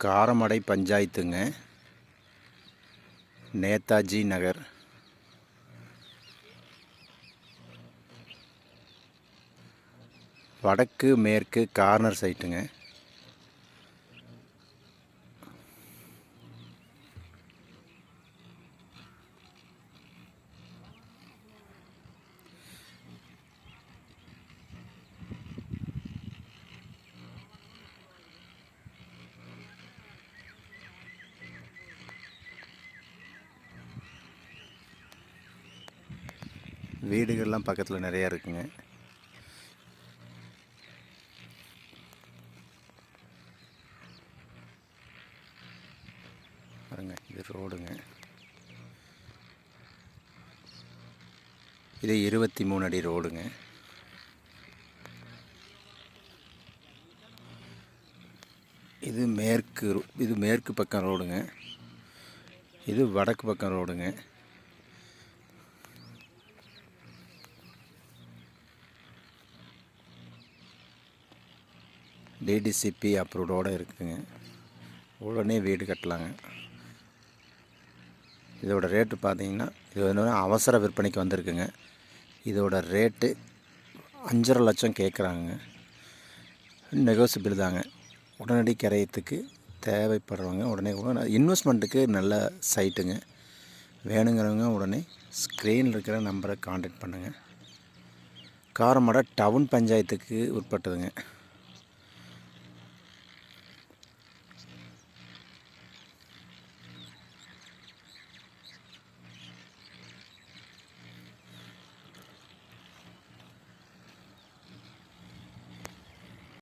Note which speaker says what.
Speaker 1: காரமடை பஞ்சாயத்துங்க, நேதாஜி நகர். வடக்கு மேற்கு கார்னர் சைட்டுங்க. வீடுகள்லாம் பக்கத்தில் நிறையா இருக்குங்க. பாருங்க, இது ரோடுங்க. இது 23 அடி ரோடுங்க. இது மேற்கு பக்கம் ரோடுங்க. இது வடக்கு பக்கம் ரோடுங்க. டிடிசிபி அப்ரூவ்டோடு இருக்குதுங்க. உடனே வீடு கட்டலாங்க. இதோட ரேட்டு பார்த்தீங்கன்னா, இது வந்து அவசர விற்பனைக்கு வந்திருக்குங்க. இதோட ரேட்டு 5.5 லட்சம் கேட்குறாங்க. நெகோசியபிள் தாங்க. உடனடி கிரயத்துக்கு தேவைப்படுறவங்க உடனே இன்வெஸ்ட்மெண்ட்டுக்கு நல்ல சைட்டுங்க. வேணுங்கிறவங்க உடனே ஸ்க்ரீனில் இருக்கிற நம்பரை கான்டாக்ட் பண்ணுங்கள். காரமடை டவுன் பஞ்சாயத்துக்கு உட்பட்டதுங்க.